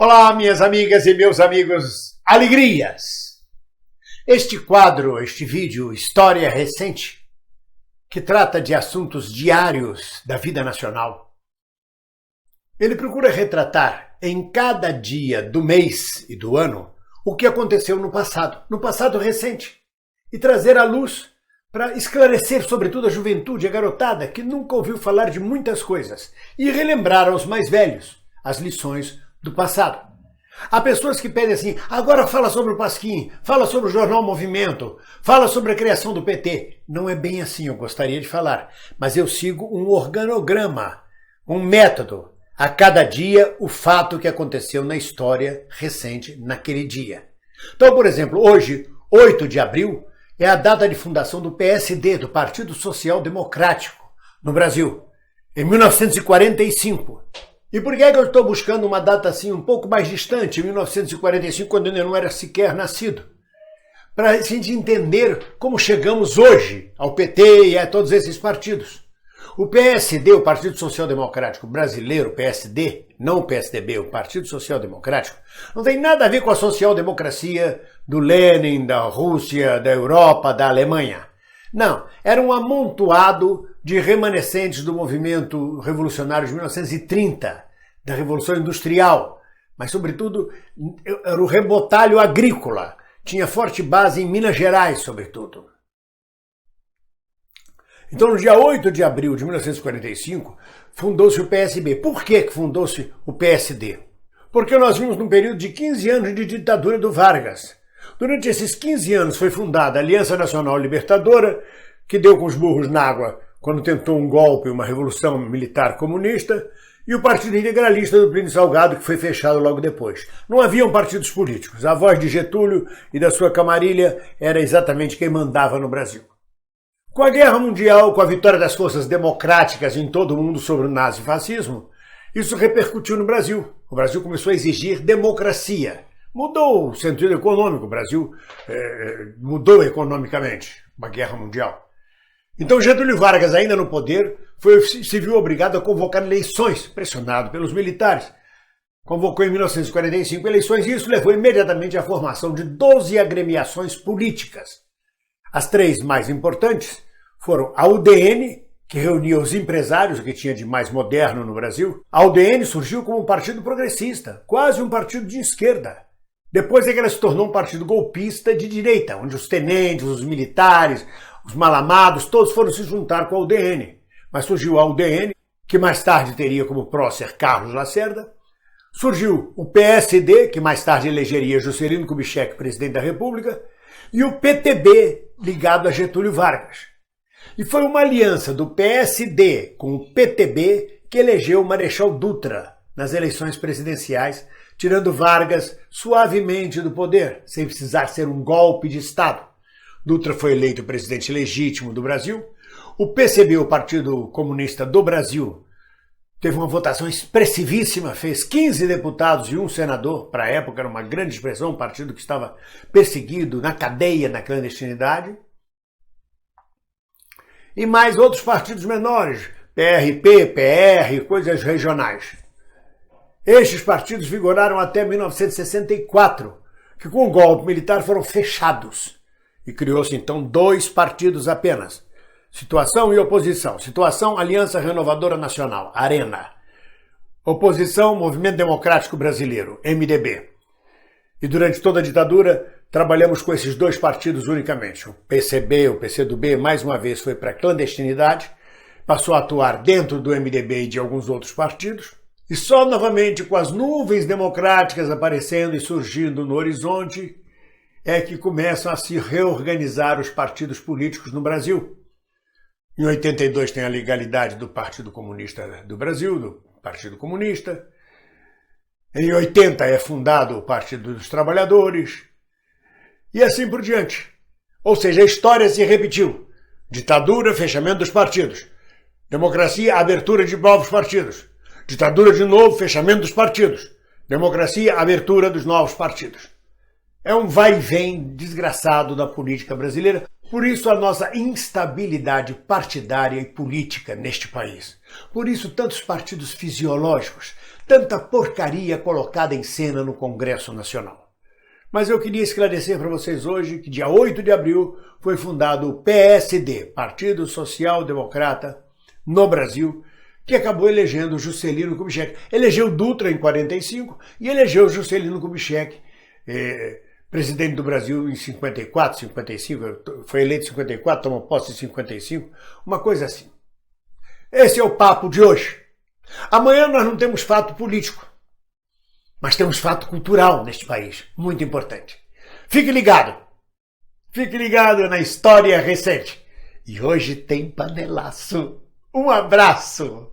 Olá, minhas amigas e meus amigos, alegrias! Este quadro, este vídeo, História Recente, que trata de assuntos diários da vida nacional, ele procura retratar em cada dia do mês e do ano o que aconteceu no passado recente, e trazer à luz para esclarecer, sobretudo, a juventude, a garotada, que nunca ouviu falar de muitas coisas, e relembrar aos mais velhos as lições do passado. Há pessoas que pedem assim, agora fala sobre o Pasquim, fala sobre o Jornal Movimento, fala sobre a criação do PT. Não é bem assim, eu gostaria de falar, mas eu sigo um organograma, um método. A cada dia, o fato que aconteceu na história recente naquele dia. Então, por exemplo, hoje, 8 de abril, é a data de fundação do PSD, do Partido Social Democrático, no Brasil, em 1945. E por que é que eu estou buscando uma data assim um pouco mais distante, 1945, quando eu não era sequer nascido? Para a gente entender como chegamos hoje ao PT e a todos esses partidos. O PSD, o Partido Social Democrático Brasileiro, PSD, não o PSDB, o Partido Social Democrático, não tem nada a ver com a social-democracia do Lenin, da Rússia, da Europa, da Alemanha. Não, era um amontoado de remanescentes do movimento revolucionário de 1930, da Revolução Industrial, mas, sobretudo, era o rebotalho agrícola. Tinha forte base em Minas Gerais, sobretudo. Então, no dia 8 de abril de 1945, fundou-se o PSB. Por que fundou-se o PSD? Porque nós vimos num período de 15 anos de ditadura do Vargas. Durante esses 15 anos foi fundada a Aliança Nacional Libertadora, que deu com os burros na água quando tentou um golpe, uma revolução militar comunista, e o Partido Integralista do Plínio Salgado, que foi fechado logo depois. Não haviam partidos políticos. A voz de Getúlio e da sua camarilha era exatamente quem mandava no Brasil. Com a Guerra Mundial, com a vitória das forças democráticas em todo o mundo sobre o nazifascismo, isso repercutiu no Brasil. O Brasil começou a exigir democracia. Mudou o sentido econômico, o Brasil mudou economicamente, uma guerra mundial. Então Getúlio Vargas, ainda no poder, se viu obrigado a convocar eleições, pressionado pelos militares. Convocou em 1945 eleições e isso levou imediatamente à formação de 12 agremiações políticas. As três mais importantes foram a UDN, que reunia os empresários, o que tinha de mais moderno no Brasil. A UDN surgiu como um partido progressista, quase um partido de esquerda. Depois é que ela se tornou um partido golpista de direita, onde os tenentes, os militares, os malamados, todos foram se juntar com a UDN. Mas surgiu a UDN, que mais tarde teria como prócer Carlos Lacerda. Surgiu o PSD, que mais tarde elegeria Juscelino Kubitschek presidente da República. E o PTB, ligado a Getúlio Vargas. E foi uma aliança do PSD com o PTB que elegeu o Marechal Dutra nas eleições presidenciais, tirando Vargas suavemente do poder, sem precisar ser um golpe de Estado. Dutra foi eleito presidente legítimo do Brasil. O PCB, o Partido Comunista do Brasil, teve uma votação expressivíssima, fez 15 deputados e um senador. Para a época era uma grande expressão, um partido que estava perseguido, na cadeia, na clandestinidade. E mais outros partidos menores, PRP, PR, coisas regionais. Estes partidos vigoraram até 1964, que com o golpe militar foram fechados. E criou-se então 2 partidos apenas. Situação e oposição. Situação, Aliança Renovadora Nacional, ARENA. Oposição, Movimento Democrático Brasileiro, MDB. E durante toda a ditadura, trabalhamos com esses 2 partidos unicamente. O PCB, o PCdoB, mais uma vez foi para a clandestinidade, passou a atuar dentro do MDB e de alguns outros partidos, e só novamente com as nuvens democráticas aparecendo e surgindo no horizonte, é que começam a se reorganizar os partidos políticos no Brasil. Em 82 tem a legalidade do Partido Comunista do Brasil, do Partido Comunista. Em 80 é fundado o Partido dos Trabalhadores. E assim por diante. Ou seja, a história se repetiu. Ditadura, fechamento dos partidos. Democracia, abertura de novos partidos. Ditadura de novo, fechamento dos partidos. Democracia, abertura dos novos partidos. É um vai e vem desgraçado da política brasileira. Por isso a nossa instabilidade partidária e política neste país. Por isso tantos partidos fisiológicos, tanta porcaria colocada em cena no Congresso Nacional. Mas eu queria esclarecer para vocês hoje que dia 8 de abril foi fundado o PSD, Partido Social Democrata, no Brasil, que acabou elegendo Juscelino Kubitschek. Elegeu Dutra em 45 e elegeu Juscelino Kubitschek, presidente do Brasil em 54, 55, foi eleito em 54, tomou posse em 55, uma coisa assim. Esse é o papo de hoje. Amanhã nós não temos fato político, mas temos fato cultural neste país, muito importante. Fique ligado na história recente. E hoje tem panelaço. Um abraço!